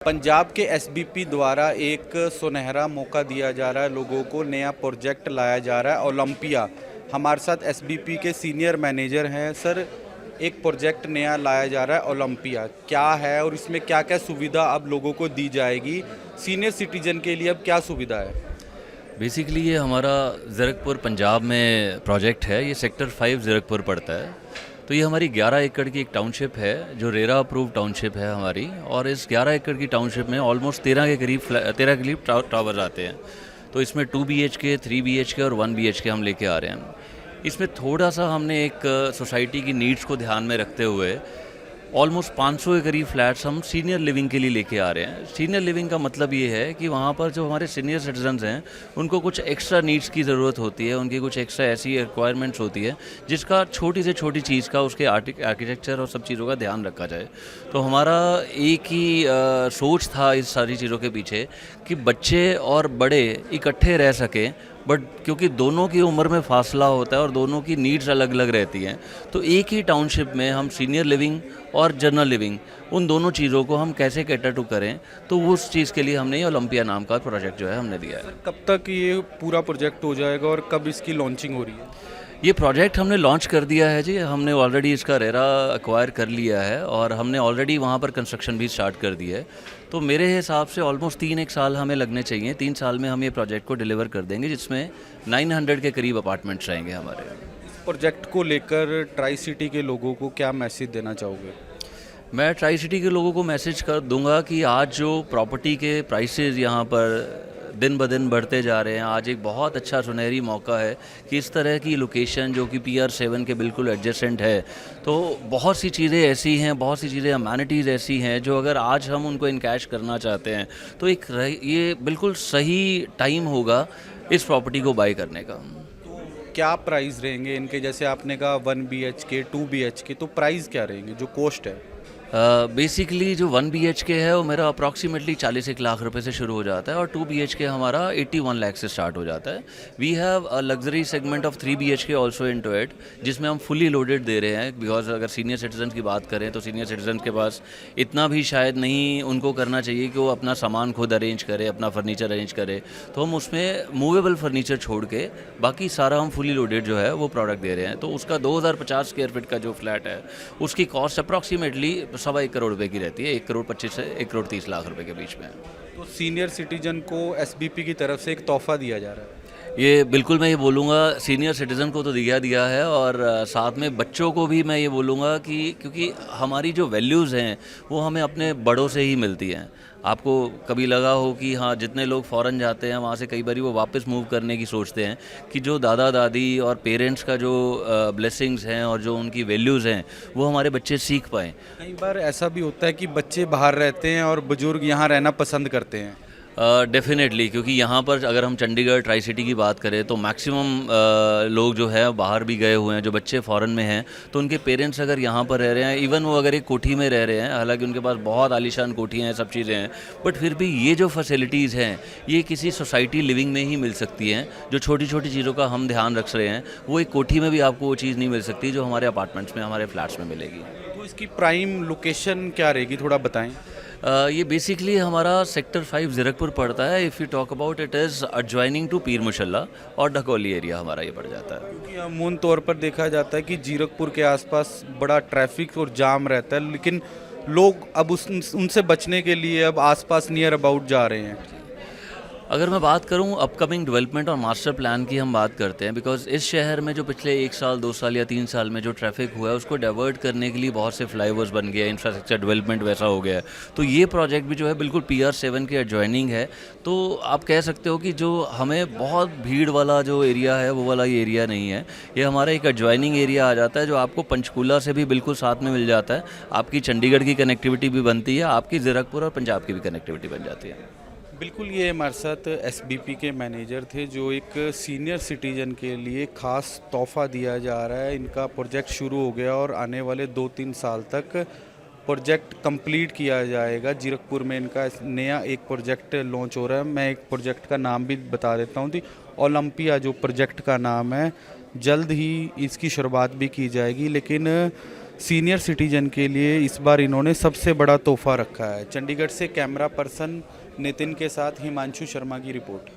पंजाब के एसबीपी द्वारा एक सुनहरा मौका दिया जा रहा है, लोगों को नया प्रोजेक्ट लाया जा रहा है ओलंपिया। हमारे साथ एसबीपी के सीनियर मैनेजर हैं। सर, एक प्रोजेक्ट नया लाया जा रहा है ओलंपिया, क्या है और इसमें क्या क्या सुविधा अब लोगों को दी जाएगी? सीनियर सिटीजन के लिए अब क्या सुविधा है? बेसिकली ये हमारा ज़ीरकपुर पंजाब में प्रोजेक्ट है। ये सेक्टर 5 ज़ीरकपुर पड़ता है। तो ये हमारी 11 एकड़ की एक टाउनशिप है जो रेरा अप्रूव टाउनशिप है हमारी। और इस 11 एकड़ की टाउनशिप में ऑलमोस्ट 13 के करीब टावर्स आते हैं। तो इसमें 2 BHK, 3 BHK और 1 BHK हम लेके आ रहे हैं। इसमें थोड़ा सा हमने एक सोसाइटी की नीड्स को ध्यान में रखते हुए ऑलमोस्ट 500 के करीब फ्लैट्स हम सीनियर लिविंग के लिए लेके आ रहे हैं। सीनियर लिविंग का मतलब ये है कि वहाँ पर जो हमारे सीनियर सिटीजन्स हैं उनको कुछ एक्स्ट्रा नीड्स की ज़रूरत होती है, उनकी कुछ एक्स्ट्रा ऐसी रिक्वायरमेंट्स होती है जिसका छोटी से छोटी चीज़ का, उसके आर्किटेक्चर और सब चीज़ों का ध्यान रखा जाए। तो हमारा एक ही सोच था इस सारी चीज़ों के पीछे कि बच्चे और बड़े इकट्ठे रह सकें, बट क्योंकि दोनों की उम्र में फासला होता है और दोनों की नीड्स अलग अलग रहती हैं, तो एक ही टाउनशिप में हम सीनियर लिविंग और जनरल लिविंग उन दोनों चीज़ों को हम कैसे कैटर टू करें, तो उस चीज़ के लिए हमने ये ओलंपिया नाम का प्रोजेक्ट जो है हमने दिया है। कब तक ये पूरा प्रोजेक्ट हो जाएगा और कब इसकी लॉन्चिंग हो रही है? ये प्रोजेक्ट हमने लॉन्च कर दिया है जी। हमने ऑलरेडी इसका रेरा एक्वायर कर लिया है और हमने ऑलरेडी वहाँ पर कंस्ट्रक्शन भी स्टार्ट कर दी है। तो मेरे हिसाब से ऑलमोस्ट 3-1 साल हमें लगने चाहिए। 3 साल में हम ये प्रोजेक्ट को डिलीवर कर देंगे, जिसमें 900 के करीब अपार्टमेंट्स रहेंगे हमारे। इस प्रोजेक्ट को लेकर ट्राई सिटी के लोगों को क्या मैसेज देना चाहोगे? मैं ट्राई सिटी के लोगों को मैसेज कर दूंगा कि आज जो प्रॉपर्टी के प्राइसेस यहाँ पर दिन ब दिन बढ़ते जा रहे हैं, आज एक बहुत अच्छा सुनहरी मौका है कि इस तरह की लोकेशन जो कि PR7 के बिल्कुल एडजेसेंट है। तो बहुत सी चीज़ें ऐसी हैं, बहुत सी चीज़ें अमेनिटीज़ ऐसी हैं जो अगर आज हम उनको इनकैश करना चाहते हैं तो ये बिल्कुल सही टाइम होगा इस प्रॉपर्टी को बाई करने का। क्या प्राइस रहेंगे इनके? जैसे आपने कहा 1 BHK, 2 BHK, तो प्राइस क्या रहेंगे जो कॉस्ट है? बेसिकली जो 1 BHK है वो मेरा अप्रॉक्सीमेटली 41 लाख रुपए से शुरू हो जाता है और 2 BHK हमारा 81 लाख से स्टार्ट हो जाता है। We have a luxury segment of 3 BHK also into it, जिसमें हम फुली लोडेड दे रहे हैं। बिकॉज अगर सीनियर सिटीजन की बात करें तो सीनियर सिटीजन के पास इतना भी शायद नहीं उनको करना चाहिए कि वो अपना सामान खुद अरेंज करे, अपना फर्नीचर अरेंज करे। तो हम उसमें मूवेबल फर्नीचर छोड़ के बाकी सारा हम फुली लोडेड जो है वो प्रोडक्ट दे रहे हैं। तो उसका 2050 स्क्वायर फीट का जो फ्लैट है उसकी कॉस्ट अप्रॉक्सीमेटली 1.25 करोड़ रुपए की रहती है। 1.25 से 1.30 लाख रुपए के बीच में। तो सीनियर सिटीजन को एसबीपी की तरफ से एक तोहफा दिया जा रहा है। ये बिल्कुल मैं ये बोलूँगा सीनियर सिटीज़न को तो दिया है और साथ में बच्चों को भी मैं ये बोलूँगा कि क्योंकि हमारी जो वैल्यूज़ हैं वो हमें अपने बड़ों से ही मिलती हैं। आपको कभी लगा हो कि हाँ, जितने लोग फ़ॉरेन जाते हैं वहाँ से कई बार वो वापस मूव करने की सोचते हैं कि जो दादा दादी और पेरेंट्स का जो ब्लेसिंग्स हैं और जो उनकी वैल्यूज़ हैं वो हमारे बच्चे सीख पाएँ। कई बार ऐसा भी होता है कि बच्चे बाहर रहते हैं और बुजुर्ग यहाँ रहना पसंद करते हैं। डेफिनेटली, क्योंकि यहाँ पर अगर हम चंडीगढ़ ट्राई सिटी की बात करें तो मैक्सिमम लोग जो है बाहर भी गए हुए हैं। जो बच्चे फ़ॉरेन में हैं तो उनके पेरेंट्स अगर यहाँ पर रह रहे हैं, इवन वो अगर एक कोठी में रह रहे हैं, हालांकि उनके पास बहुत आलीशान कोठियाँ हैं, सब चीज़ें हैं, बट फिर भी ये जो फैसिलिटीज़ हैं ये किसी सोसाइटी लिविंग में ही मिल सकती हैं। जो छोटी छोटी चीज़ों का हम ध्यान रख रहे हैं वो एक कोठी में भी आपको वो चीज़ नहीं मिल सकती जो हमारे अपार्टमेंट्स में, हमारे फ्लैट्स में मिलेगी। तो इसकी प्राइम लोकेशन क्या रहेगी, थोड़ा बताएं। ये बेसिकली हमारा सेक्टर 5 ज़ीरकपुर पड़ता है। If you talk about it is adjoining to Peer Muchalla और ढकोली एरिया हमारा ये पड़ जाता है। क्योंकि अमूमन तौर पर देखा जाता है कि ज़ीरकपुर के आसपास बड़ा ट्रैफिक और जाम रहता है, लेकिन लोग अब उनसे बचने के लिए अब आसपास नियर अबाउट जा रहे हैं। अगर मैं बात करूं अपकमिंग डेवलपमेंट और मास्टर प्लान की हम बात करते हैं, बिकॉज इस शहर में जो पिछले 1 साल 2 साल या 3 साल में जो ट्रैफिक हुआ है उसको डाइवर्ट करने के लिए बहुत से फ्लाईओवर्स बन गया, इंफ्रास्ट्रक्चर डेवलपमेंट वैसा हो गया है। तो ये प्रोजेक्ट भी जो है बिल्कुल PR7 के एडजॉइनिंग है। तो आप कह सकते हो कि जो हमें बहुत भीड़ वाला जो एरिया है वो वाला ये एरिया नहीं है। ये हमारा एक एडजॉइनिंग एरिया आ जाता है जो आपको पंचकूला से भी बिल्कुल साथ में मिल जाता है। आपकी चंडीगढ़ की कनेक्टिविटी भी बनती है, आपकी ज़ीरकपुर और पंजाब की भी कनेक्टिविटी बन जाती है। बिल्कुल, ये हमारे साथ एसबीपी के मैनेजर थे जो एक सीनियर सिटीजन के लिए ख़ास तोहफ़ा दिया जा रहा है। इनका प्रोजेक्ट शुरू हो गया और आने वाले 2-3 साल तक प्रोजेक्ट कंप्लीट किया जाएगा। ज़ीरकपुर में इनका नया एक प्रोजेक्ट लॉन्च हो रहा है। मैं एक प्रोजेक्ट का नाम भी बता देता हूँ कि ओलंपिया जो प्रोजेक्ट का नाम है, जल्द ही इसकी शुरुआत भी की जाएगी। लेकिन सीनियर सिटीजन के लिए इस बार इन्होंने सबसे बड़ा तोहफा रखा है। चंडीगढ़ से कैमरा पर्सन नितिन के साथ हिमांशु शर्मा की रिपोर्ट।